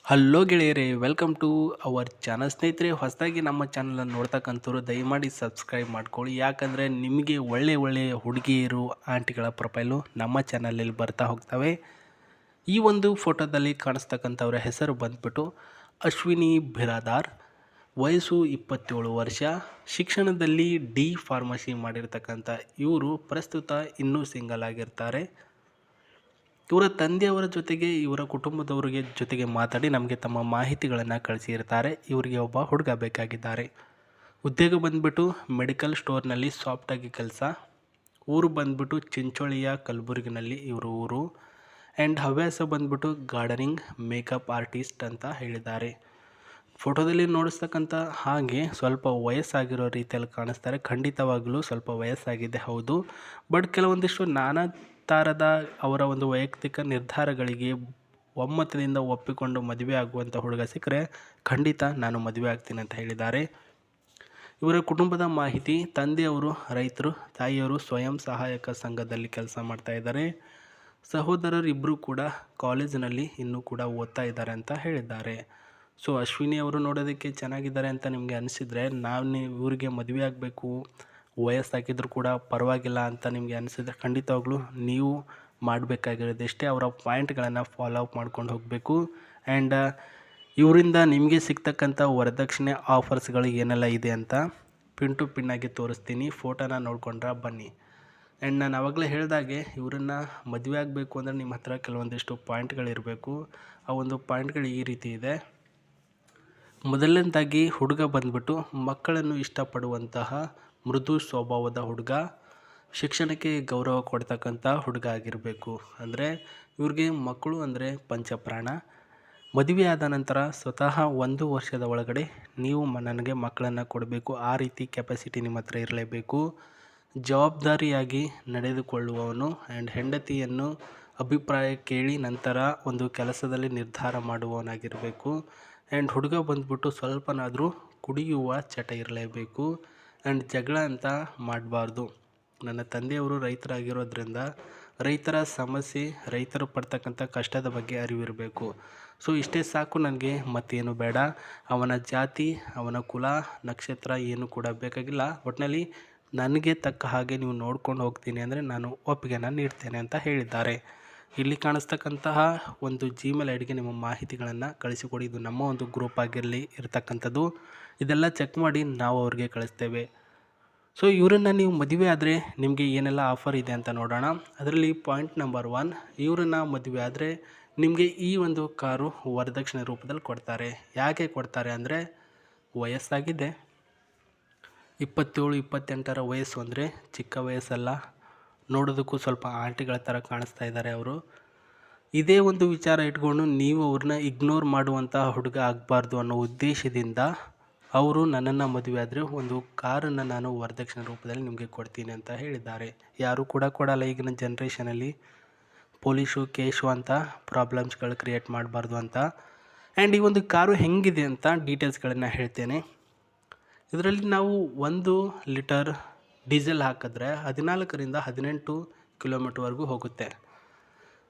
Hello ಗೆಳೆಯರೇ, welcome to our channel. ಸ್ನೇಹಿತರೆ, ಹೊಸದಾಗಿ ನಮ್ಮ ಚಾನಲನ್ನು ನೋಡ್ತಕ್ಕಂಥವ್ರು ದಯಮಾಡಿ ಸಬ್ಸ್ಕ್ರೈಬ್ ಮಾಡ್ಕೊಳ್ಳಿ. ಯಾಕಂದರೆ ನಿಮಗೆ ಒಳ್ಳೆಯ ಹುಡುಗಿಯರು ಆಂಟಿಗಳ ಪ್ರೊಫೈಲು ನಮ್ಮ ಚಾನಲಲ್ಲಿ ಬರ್ತಾ ಹೋಗ್ತವೆ. ಈ ಒಂದು ಫೋಟೋದಲ್ಲಿ ಕಾಣಿಸ್ತಕ್ಕಂಥವ್ರ ಹೆಸರು ಬಂದ್ಬಿಟ್ಟು ಅಶ್ವಿನಿ ಬಿರಾದಾರ್. ವಯಸ್ಸು 27 ವರ್ಷ. ಶಿಕ್ಷಣದಲ್ಲಿ ಡಿ ಫಾರ್ಮಸಿ ಮಾಡಿರ್ತಕ್ಕಂಥ ಇವರು ಪ್ರಸ್ತುತ ಇನ್ನೂ ಸಿಂಗಲ್ ಆಗಿರ್ತಾರೆ. ಇವರ ತಂದೆಯವರ ಜೊತೆಗೆ ಇವರ ಕುಟುಂಬದವರಿಗೆ ಜೊತೆಗೆ ಮಾತಾಡಿ ನಮಗೆ ತಮ್ಮ ಮಾಹಿತಿಗಳನ್ನು ಕಳಿಸಿರ್ತಾರೆ. ಇವರಿಗೆ ಒಬ್ಬ ಹುಡುಗ ಬೇಕಾಗಿದ್ದಾರೆ. ಉದ್ಯೋಗ ಬಂದ್ಬಿಟ್ಟು ಮೆಡಿಕಲ್ ಸ್ಟೋರ್ನಲ್ಲಿ ಸಾಫ್ಟಾಗಿ ಕೆಲಸ. ಊರು ಬಂದ್ಬಿಟ್ಟು ಚಿಂಚೋಳಿಯ ಕಲಬುರಗಿನಲ್ಲಿ ಇವರು ಊರು. ಆ್ಯಂಡ್ ಹವ್ಯಾಸ ಬಂದ್ಬಿಟ್ಟು ಗಾರ್ಡನಿಂಗ್, ಮೇಕಪ್ ಆರ್ಟಿಸ್ಟ್ ಅಂತ ಹೇಳಿದ್ದಾರೆ. ಫೋಟೋದಲ್ಲಿ ನೋಡಿಸ್ತಕ್ಕಂಥ ಹಾಗೆ ಸ್ವಲ್ಪ ವಯಸ್ಸಾಗಿರೋ ರೀತಿಯಲ್ಲಿ ಕಾಣಿಸ್ತಾರೆ. ಖಂಡಿತವಾಗಲೂ ಸ್ವಲ್ಪ ವಯಸ್ಸಾಗಿದೆ, ಹೌದು. ಬಟ್ ಕೆಲವೊಂದಿಷ್ಟು ನಾನಾ ಥರದ ಅವರ ಒಂದು ವೈಯಕ್ತಿಕ ನಿರ್ಧಾರಗಳಿಗೆ ಒಮ್ಮತದಿಂದ ಒಪ್ಪಿಕೊಂಡು ಮದುವೆ ಆಗುವಂಥ ಹುಡುಗ ಸಿಕ್ಕರೆ ಖಂಡಿತ ನಾನು ಮದುವೆ ಆಗ್ತೀನಿ ಅಂತ ಹೇಳಿದ್ದಾರೆ. ಇವರ ಕುಟುಂಬದ ಮಾಹಿತಿ: ತಂದೆಯವರು ರೈತರು, ತಾಯಿಯವರು ಸ್ವಯಂ ಸಹಾಯಕ ಸಂಘದಲ್ಲಿ ಕೆಲಸ ಮಾಡ್ತಾ ಇದ್ದಾರೆ. ಸಹೋದರರು ಇಬ್ಬರು ಕೂಡ ಕಾಲೇಜಿನಲ್ಲಿ ಇನ್ನೂ ಕೂಡ ಓದ್ತಾ ಇದ್ದಾರೆ ಅಂತ ಹೇಳಿದ್ದಾರೆ. ಸೊ ಅಶ್ವಿನಿ ಅವರು ನೋಡೋದಕ್ಕೆ ಚೆನ್ನಾಗಿದ್ದಾರೆ ಅಂತ ನಿಮಗೆ ಅನಿಸಿದರೆ, ಇವರಿಗೆ ಮದುವೆ ಆಗಬೇಕು, ವಯಸ್ಸಾಗಿದ್ದರೂ ಕೂಡ ಪರವಾಗಿಲ್ಲ ಅಂತ ನಿಮಗೆ ಅನಿಸಿದರೆ ಖಂಡಿತವಾಗ್ಲೂ ನೀವು ಮಾಡಬೇಕಾಗಿರೋದಷ್ಟೇ ಅವರ ಪಾಯಿಂಟ್ಗಳನ್ನು ಫಾಲೋ ಅಪ್ ಮಾಡ್ಕೊಂಡು ಹೋಗಬೇಕು. ಆ್ಯಂಡ್ ಇವರಿಂದ ನಿಮಗೆ ಸಿಗ್ತಕ್ಕಂಥ ವರದಕ್ಷಿಣೆ ಆಫರ್ಸ್ಗಳು ಏನೆಲ್ಲ ಇದೆ ಅಂತ ಪಿನ್ ಟು ಪಿನ್ನಾಗಿ ತೋರಿಸ್ತೀನಿ. ಫೋಟೋನ ನೋಡ್ಕೊಂಡ್ರೆ ಬನ್ನಿ. ಆ್ಯಂಡ್ ನಾನು ಆವಾಗಲೇ ಹೇಳಿದಾಗೆ ಇವರನ್ನು ಮದುವೆ ಆಗಬೇಕು ಅಂದರೆ ನಿಮ್ಮ ಹತ್ರ ಕೆಲವೊಂದಿಷ್ಟು ಪಾಯಿಂಟ್ಗಳಿರಬೇಕು. ಆ ಒಂದು ಪಾಯಿಂಟ್ಗಳು ಈ ರೀತಿ ಇದೆ. ಮೊದಲನೇದಾಗಿ ಹುಡುಗ ಬಂದ್ಬಿಟ್ಟು ಮಕ್ಕಳನ್ನು ಇಷ್ಟಪಡುವಂತಹ ಮೃದು ಸ್ವಭಾವದ ಹುಡುಗ, ಶಿಕ್ಷಣಕ್ಕೆ ಗೌರವ ಕೊಡ್ತಕ್ಕಂಥ ಹುಡುಗ ಆಗಿರಬೇಕು. ಅಂದರೆ ಇವ್ರಿಗೆ ಮಕ್ಕಳು ಅಂದರೆ ಪಂಚಪ್ರಾಣ. ಮದುವೆ ಆದ ನಂತರ ಸ್ವತಃ 1 ವರ್ಷದ ಒಳಗಡೆ ನೀವು ನನಗೆ ಮಕ್ಕಳನ್ನು ಕೊಡಬೇಕು. ಆ ರೀತಿ ಕೆಪಾಸಿಟಿ ನಿಮ್ಮ ಹತ್ರ ಇರಲೇಬೇಕು. ಜವಾಬ್ದಾರಿಯಾಗಿ ನಡೆದುಕೊಳ್ಳುವವನು ಆ್ಯಂಡ್ ಹೆಂಡತಿಯನ್ನು ಅಭಿಪ್ರಾಯ ಕೇಳಿ ನಂತರ ಒಂದು ಕೆಲಸದಲ್ಲಿ ನಿರ್ಧಾರ ಮಾಡುವವನಾಗಿರಬೇಕು. ಆ್ಯಂಡ್ ಹುಡುಗ ಬಂದ್ಬಿಟ್ಟು ಸ್ವಲ್ಪನಾದರೂ ಕುಡಿಯುವ ಚಟ ಇರಲೇಬೇಕು. ಆ್ಯಂಡ್ ಜಗಳ ಅಂತ ಮಾಡಬಾರ್ದು. ನನ್ನ ತಂದೆಯವರು ರೈತರಾಗಿರೋದ್ರಿಂದ ರೈತರ ಸಮಸ್ಯೆ, ರೈತರು ಪಡ್ತಕ್ಕಂಥ ಕಷ್ಟದ ಬಗ್ಗೆ ಅರಿವಿರಬೇಕು. ಸೊ ಇಷ್ಟೇ ಸಾಕು ನನಗೆ, ಮತ್ತೇನು ಬೇಡ. ಅವನ ಜಾತಿ, ಅವನ ಕುಲ, ನಕ್ಷತ್ರ ಏನು ಕೂಡ ಬೇಕಾಗಿಲ್ಲ. ಒಟ್ಟಿನಲ್ಲಿ ನನಗೆ ತಕ್ಕ ಹಾಗೆ ನೀವು ನೋಡ್ಕೊಂಡು ಹೋಗ್ತೀನಿ ಅಂದರೆ ನಾನು ಒಪ್ಪಿಗೆನ ನೀಡ್ತೇನೆ ಅಂತ ಹೇಳಿದ್ದಾರೆ. ಇಲ್ಲಿ ಕಾಣಿಸ್ತಕ್ಕಂತಹ ಒಂದು ಜಿಮೇಲ್ ಐಡಿಗೆ ನಿಮ್ಮ ಮಾಹಿತಿಗಳನ್ನು ಕಳಿಸಿಕೊಡಿ. ಇದು ನಮ್ಮ ಒಂದು ಗ್ರೂಪ್ ಆಗಿರಲಿ ಇರತಕ್ಕಂಥದ್ದು. ಇದೆಲ್ಲ ಚೆಕ್ ಮಾಡಿ ನಾವು ಅವ್ರಿಗೆ ಕಳಿಸ್ತೇವೆ. ಸೊ ಇವರನ್ನು ನೀವು ಮದುವೆ ಆದರೆ ನಿಮಗೆ ಏನೆಲ್ಲ ಆಫರ್ ಇದೆ ಅಂತ ನೋಡೋಣ. ಅದರಲ್ಲಿ ಪಾಯಿಂಟ್ ನಂಬರ್ 1, ಇವರನ್ನು ಮದುವೆ ಆದರೆ ನಿಮಗೆ ಈ ಒಂದು ಕಾರು ವರದಕ್ಷಿಣೆ ರೂಪದಲ್ಲಿ ಕೊಡ್ತಾರೆ. ಯಾಕೆ ಕೊಡ್ತಾರೆ ಅಂದರೆ, ವಯಸ್ಸಾಗಿದೆ, 27-28ರ ವಯಸ್ಸು ಅಂದರೆ ಚಿಕ್ಕ ವಯಸ್ಸಲ್ಲ. ನೋಡೋದಕ್ಕೂ ಸ್ವಲ್ಪ ಆಂಟಿಗಳ ಥರ ಕಾಣಿಸ್ತಾ ಇದ್ದಾರೆ ಅವರು. ಇದೇ ಒಂದು ವಿಚಾರ ಇಟ್ಕೊಂಡು ನೀವು ಅವ್ರನ್ನ ಇಗ್ನೋರ್ ಮಾಡುವಂತಹ ಹುಡುಗ ಆಗಬಾರ್ದು ಅನ್ನೋ ಉದ್ದೇಶದಿಂದ ಅವರು ನನ್ನನ್ನು ಮದುವೆ ಆದರೆ ಒಂದು ಕಾರನ್ನು ನಾನು ವರದಕ್ಷಿಣೆ ರೂಪದಲ್ಲಿ ನಿಮಗೆ ಕೊಡ್ತೀನಿ ಅಂತ ಹೇಳಿದ್ದಾರೆ. ಯಾರೂ ಕೂಡ ಕೊಡಲ್ಲ ಈಗಿನ ಜನ್ರೇಷನಲ್ಲಿ. ಪೊಲೀಸು ಕೇಸು ಅಂತ ಪ್ರಾಬ್ಲಮ್ಸ್ಗಳು ಕ್ರಿಯೇಟ್ ಮಾಡಬಾರ್ದು ಅಂತ. ಆ್ಯಂಡ್ ಈ ಒಂದು ಕಾರು ಹೆಂಗಿದೆ ಅಂತ ಡೀಟೇಲ್ಸ್ಗಳನ್ನು ಹೇಳ್ತೇನೆ. ಇದರಲ್ಲಿ ನಾವು 1 ಲೀಟರ್ ಡೀಸೆಲ್ ಹಾಕಿದ್ರೆ 14ರಿಂದ 18 ಕಿಲೋಮೀಟರ್ವರೆಗೂ ಹೋಗುತ್ತೆ.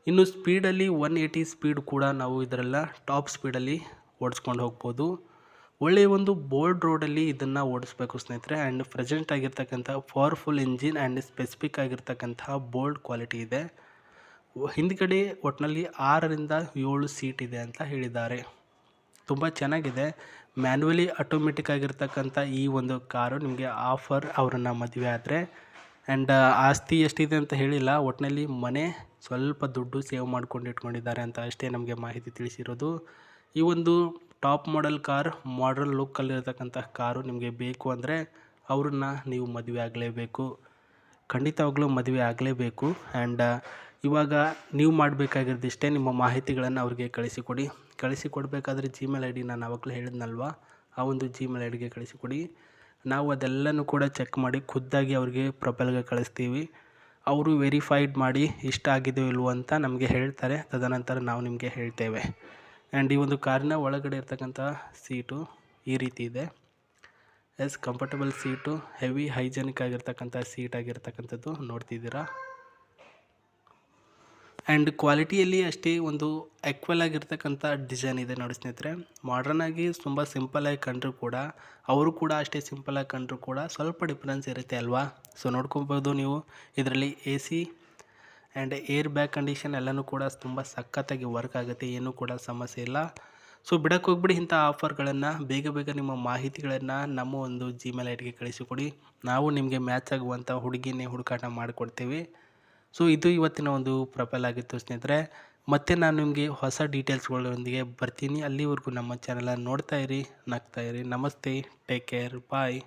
ಇನ್ನು ಸ್ಪೀಡಲ್ಲಿ 180 ಸ್ಪೀಡ್ ಕೂಡ ನಾವು ಇದರೆಲ್ಲ ಟಾಪ್ ಸ್ಪೀಡಲ್ಲಿ ಓಡಿಸ್ಕೊಂಡು ಹೋಗ್ಬೋದು. ಒಳ್ಳೆಯ ಒಂದು ಬೋಲ್ಡ್ ರೋಡಲ್ಲಿ ಇದನ್ನು ಓಡಿಸ್ಬೇಕು ಸ್ನೇಹಿತರೆ. ಆ್ಯಂಡ್ ಪ್ರೆಸೆಂಟ್ ಆಗಿರ್ತಕ್ಕಂಥ ಪವರ್ಫುಲ್ ಇಂಜಿನ್ ಆ್ಯಂಡ್ ಸ್ಪೆಸಿಫಿಕ್ ಆಗಿರ್ತಕ್ಕಂತಹ ಬೋಲ್ಡ್ ಕ್ವಾಲಿಟಿ ಇದೆ. ಹಿಂದ್ಗಡೆ ಒಟ್ಟಿನಲ್ಲಿ 6ರಿಂದ 7 ಸೀಟ್ ಇದೆ ಅಂತ ಹೇಳಿದ್ದಾರೆ. ತುಂಬ ಚೆನ್ನಾಗಿದೆ. ಮ್ಯಾನ್ಯುವಲಿ ಆಟೋಮೆಟಿಕ್ ಆಗಿರ್ತಕ್ಕಂಥ ಈ ಒಂದು ಕಾರು ನಿಮಗೆ ಆಫರ್ ಅವರನ್ನು ಮದುವೆ ಆದರೆ. ಆ್ಯಂಡ್ ಆಸ್ತಿ ಎಷ್ಟಿದೆ ಅಂತ ಹೇಳಿಲ್ಲ. ಒಟ್ಟಿನಲ್ಲಿ ಮನೆ ಸ್ವಲ್ಪ ದುಡ್ಡು ಸೇವ್ ಮಾಡ್ಕೊಂಡು ಇಟ್ಕೊಂಡಿದ್ದಾರೆ ಅಂತ ಅಷ್ಟೇ ನಮಗೆ ಮಾಹಿತಿ ತಿಳಿಸಿರೋದು. ಈ ಒಂದು ಟಾಪ್ ಮಾಡೆಲ್ ಕಾರ್, ಮಾಡರ್ನ್ ಲುಕ್ಕಲ್ಲಿರ್ತಕ್ಕಂಥ ಕಾರು ನಿಮಗೆ ಬೇಕು ಅಂದರೆ ಅವ್ರನ್ನ ನೀವು ಮದುವೆ ಆಗಲೇಬೇಕು. ಖಂಡಿತವಾಗ್ಲೂ ಮದುವೆ ಆಗಲೇಬೇಕು. ಆ್ಯಂಡ್ ಇವಾಗ ನೀವು ಮಾಡಬೇಕಾಗಿರೋದಿಷ್ಟೇ, ನಿಮ್ಮ ಮಾಹಿತಿಗಳನ್ನು ಅವ್ರಿಗೆ ಕಳಿಸಿಕೊಡಬೇಕಾದ್ರೆ ಜಿಮೇಲ್ ಐಡಿ ನಾನು ಆವಾಗಲೇ ಹೇಳಿದ್ನಲ್ವ, ಆ ಒಂದು ಜಿಮೇಲ್ ಐಡಿಗೆ ಕಳಿಸಿಕೊಡಿ. ನಾವು ಅದೆಲ್ಲನೂ ಕೂಡ ಚೆಕ್ ಮಾಡಿ ಖುದ್ದಾಗಿ ಅವ್ರಿಗೆ ಪ್ರೊಫೈಲ್ಗೆ ಕಳಿಸ್ತೀವಿ. ಅವರು ವೆರಿಫೈಡ್ ಮಾಡಿ ಇಷ್ಟ ಆಗಿದೆಯೋ ಇಲ್ವೋ ಅಂತ ನಮಗೆ ಹೇಳ್ತಾರೆ. ತದನಂತರ ನಾವು ನಿಮಗೆ ಹೇಳ್ತೇವೆ. ಆ್ಯಂಡ್ ಈ ಒಂದು ಕಾರಿನ ಒಳಗಡೆ ಇರ್ತಕ್ಕಂಥ ಸೀಟು ಈ ರೀತಿ ಇದೆ. ಕಂಫರ್ಟಬಲ್ ಸೀಟು, ಹೆವಿ ಹೈಜೆನಿಕ್ ಆಗಿರ್ತಕ್ಕಂಥ ಸೀಟ್ ಆಗಿರ್ತಕ್ಕಂಥದ್ದು ನೋಡ್ತಿದ್ದೀರಾ. ಆ್ಯಂಡ್ ಕ್ವಾಲಿಟಿಯಲ್ಲಿ ಅಷ್ಟೇ ಒಂದು ಎಕ್ವಲ್ ಆಗಿರ್ತಕ್ಕಂಥ ಡಿಸೈನ್ ಇದೆ ನೋಡಿ ಸ್ನೇಹಿತರೆ. ಮಾಡರ್ನ್ ಆಗಿ ತುಂಬ ಸಿಂಪಲ್ಲಾಗಿ ಕಂಡರೂ ಕೂಡ ಅವರು ಕೂಡ ಅಷ್ಟೇ ಸಿಂಪಲ್ಲಾಗಿ ಕಂಡರೂ ಕೂಡ ಸ್ವಲ್ಪ ಡಿಫ್ರೆನ್ಸ್ ಇರುತ್ತೆ ಅಲ್ವಾ. ಸೊ ನೋಡ್ಕೊಬೋದು ನೀವು ಇದರಲ್ಲಿ AC and air bag condition ಎಲ್ಲನೂ ಕೂಡ ತುಂಬ ಸಖತ್ತಾಗಿ ವರ್ಕ್ ಆಗುತ್ತೆ, ಏನೂ ಕೂಡ ಸಮಸ್ಯೆ ಇಲ್ಲ. ಸೊ ಬಿಡಕ್ಕೆ ಹೋಗ್ಬಿಡಿ, ಇಂಥ ಆಫರ್ಗಳನ್ನು ಬೇಗ ಬೇಗ ನಿಮ್ಮ ಮಾಹಿತಿಗಳನ್ನು ನಮ್ಮ ಒಂದು ಜಿಮೇಲ್ ಐ ಡಿಗೆ ಕಳಿಸಿಕೊಡಿ. ನಾವು ನಿಮಗೆ ಮ್ಯಾಚ್ ಆಗುವಂಥ ಹುಡುಗಿನೇ ಹುಡುಕಾಟ ಮಾಡಿಕೊಡ್ತೀವಿ. ಸೊ ಇದು ಇವತ್ತಿನ ಒಂದು ಪ್ರೊಫೈಲ್ ಆಗಿತ್ತು ಸ್ನೇಹಿತರೆ. ಮತ್ತೆ ನಾನು ನಿಮಗೆ ಹೊಸ ಡೀಟೇಲ್ಸ್ಗಳೊಂದಿಗೆ ಬರ್ತೀನಿ. ಅಲ್ಲಿವರೆಗೂ ನಮ್ಮ ಚಾನಲನ್ನು ನೋಡ್ತಾ ಇರಿ, ನಗ್ತಾ ಇರಿ. ನಮಸ್ತೆ, ಟೇಕ್ ಕೇರ್, ಬಾಯ್.